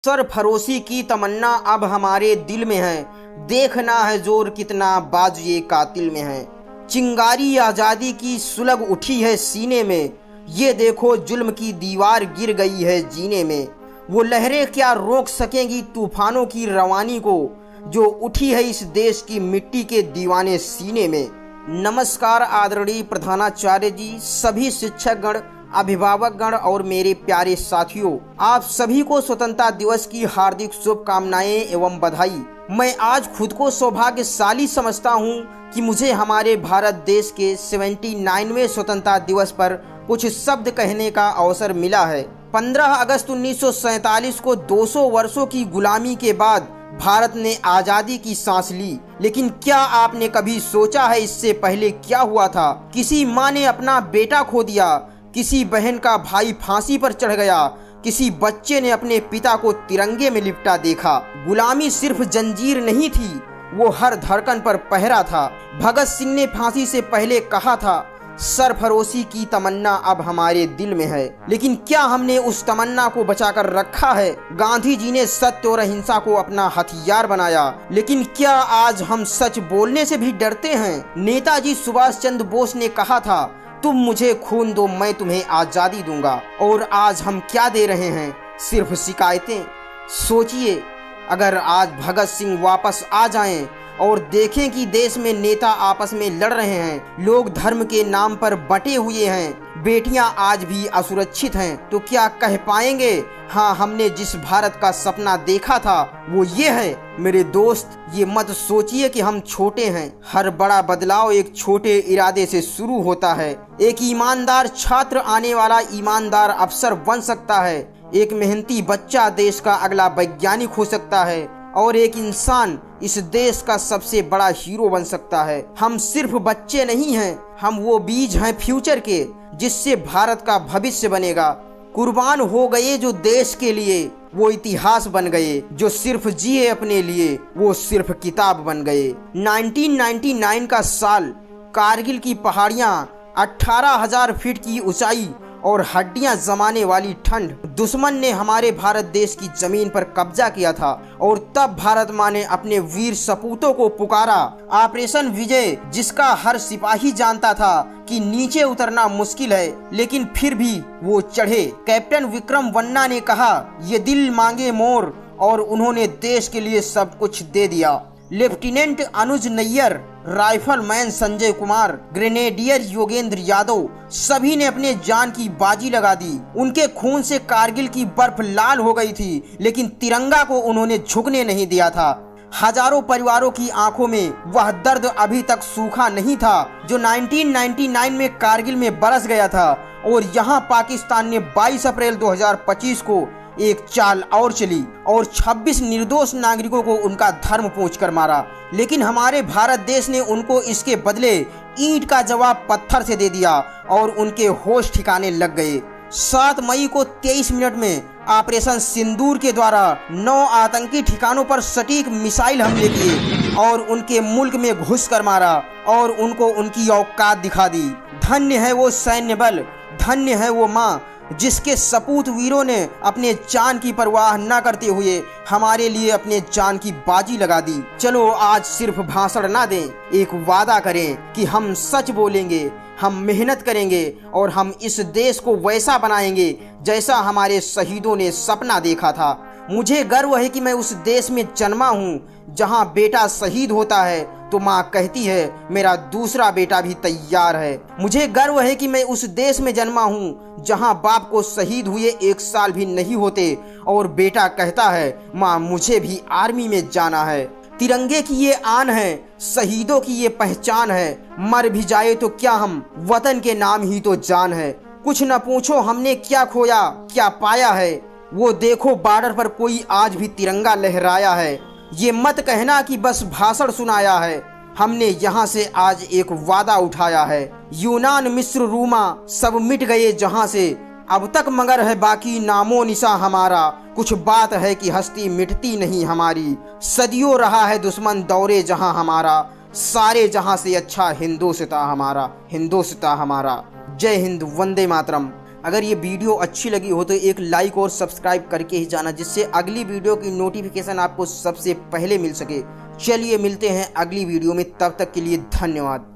सरफरोशी की तमन्ना अब हमारे दिल में है, देखना है जोर कितना बाजुए कातिल में है। चिंगारी आज़ादी की सुलग उठी है सीने में, ये देखो जुल्म की दीवार गिर गई है जीने में। वो लहरें क्या रोक सकेंगी तूफानों की रवानी को, जो उठी है इस देश की मिट्टी के दीवाने सीने में। नमस्कार आदरणीय प्रधानाचार्य जी, सभी शिक्षकगण, अभिभावकगण और मेरे प्यारे साथियों, आप सभी को स्वतंत्रता दिवस की हार्दिक शुभकामनाएं एवं बधाई। मैं आज खुद को सौभाग्यशाली समझता हूं कि मुझे हमारे भारत देश के 79वें स्वतंत्रता दिवस पर कुछ शब्द कहने का अवसर मिला है। 15 अगस्त 1947 को 200 वर्षों की गुलामी के बाद भारत ने आज़ादी की सांस ली, लेकिन क्या आपने कभी सोचा है इससे पहले क्या हुआ था? किसी माँ ने अपना बेटा खो दिया, किसी बहन का भाई फांसी पर चढ़ गया, किसी बच्चे ने अपने पिता को तिरंगे में लिपटा देखा। गुलामी सिर्फ जंजीर नहीं थी, वो हर धड़कन पर पहरा था। भगत सिंह ने फांसी से पहले कहा था, सरफरोशी की तमन्ना अब हमारे दिल में है, लेकिन क्या हमने उस तमन्ना को बचाकर रखा है? गांधी जी ने सत्य और अहिंसा को अपना हथियार बनाया, लेकिन क्या आज हम सच बोलने से भी डरते हैं? नेताजी सुभाष चंद्र बोस ने कहा था, तुम मुझे खून दो, मैं तुम्हें आज़ादी दूंगा। और आज हम क्या दे रहे हैं? सिर्फ शिकायतें। सोचिए, अगर आज भगत सिंह वापस आ जाएं और देखें कि देश में नेता आपस में लड़ रहे हैं, लोग धर्म के नाम पर बटे हुए हैं, बेटियां आज भी असुरक्षित हैं, तो क्या कह पाएंगे, हाँ हमने जिस भारत का सपना देखा था वो ये है? मेरे दोस्त, ये मत सोचिए कि हम छोटे हैं। हर बड़ा बदलाव एक छोटे इरादे से शुरू होता है। एक ईमानदार छात्र आने वाला ईमानदार अफसर बन सकता है, एक मेहनती बच्चा देश का अगला वैज्ञानिक हो सकता है, और एक इंसान इस देश का सबसे बड़ा हीरो बन सकता है। हम सिर्फ बच्चे नहीं हैं, हम वो बीज हैं फ्यूचर के, जिससे भारत का भविष्य बनेगा। कुर्बान हो गए जो देश के लिए, वो इतिहास बन गए। जो सिर्फ जिए अपने लिए, वो सिर्फ किताब बन गए। 1999 का साल, कारगिल की पहाड़ियां, 18,000 फीट की ऊंचाई और हड्डियां जमाने वाली ठंड। दुश्मन ने हमारे भारत देश की जमीन पर कब्जा किया था, और तब भारत माँ ने अपने वीर सपूतों को पुकारा। ऑपरेशन विजय, जिसका हर सिपाही जानता था कि नीचे उतरना मुश्किल है, लेकिन फिर भी वो चढ़े। कैप्टन विक्रम वन्ना ने कहा, ये दिल मांगे मोर, और उन्होंने देश के लिए सब कुछ दे दिया। लेफ्टिनेंट अनुज नैयर, राइफलमैन संजय कुमार, ग्रेनेडियर योगेंद्र यादव, सभी ने अपने जान की बाजी लगा दी। उनके खून से कारगिल की बर्फ लाल हो गई थी, लेकिन तिरंगा को उन्होंने झुकने नहीं दिया था। हजारों परिवारों की आंखों में वह दर्द अभी तक सूखा नहीं था जो 1999 में कारगिल में बरस गया था। और यहाँ पाकिस्तान ने 22 अप्रैल 2025 को एक चाल और चली और 26 निर्दोष नागरिकों को उनका धर्म पूछकर मारा, लेकिन हमारे भारत देश ने उनको इसके बदले ईंट का जवाब पत्थर से दे दिया और उनके होश ठिकाने लग गए। 7 मई को 23 मिनट में ऑपरेशन सिंदूर के द्वारा 9 आतंकी ठिकानों पर सटीक मिसाइल हमले किए और उनके मुल्क में घुस कर मारा और उनको उनकी औकात दिखा दी। धन्य है वो सैन्य बल, धन्य है वो माँ, जिसके सपूत वीरों ने अपने जान की परवाह न करते हुए हमारे लिए अपने जान की बाजी लगा दी। चलो आज सिर्फ भाषण ना दें, एक वादा करें कि हम सच बोलेंगे, हम मेहनत करेंगे और हम इस देश को वैसा बनाएंगे जैसा हमारे शहीदों ने सपना देखा था। मुझे गर्व है कि मैं उस देश में जन्मा हूँ जहाँ बेटा शहीद होता है तो माँ कहती है मेरा दूसरा बेटा भी तैयार है। मुझे गर्व है कि मैं उस देश में जन्मा हूँ जहाँ बाप को शहीद हुए 1 साल भी नहीं होते और बेटा कहता है माँ मुझे भी आर्मी में जाना है। तिरंगे की ये आन है, शहीदों की ये पहचान है, मर भी जाए तो क्या हम, वतन के नाम ही तो जान है। कुछ न पूछो हमने क्या खोया क्या पाया है, वो देखो बॉर्डर पर कोई आज भी तिरंगा लहराया है। ये मत कहना कि बस भाषण सुनाया है, हमने यहाँ से आज एक वादा उठाया है। यूनान मिस्र रूमा सब मिट गए जहाँ से, अब तक मगर है बाकी नामो निशा हमारा। कुछ बात है कि हस्ती मिटती नहीं हमारी, सदियों रहा है दुश्मन दौरे जहाँ हमारा, सारे जहाँ से अच्छा हिंदुस्तान हमारा, हिंदुस्तान हमारा। जय हिंद, वंदे मातरम। अगर ये वीडियो अच्छी लगी हो तो एक लाइक और सब्सक्राइब करके ही जाना, जिससे अगली वीडियो की नोटिफिकेशन आपको सबसे पहले मिल सके। चलिए मिलते हैं अगली वीडियो में, तब तक के लिए धन्यवाद।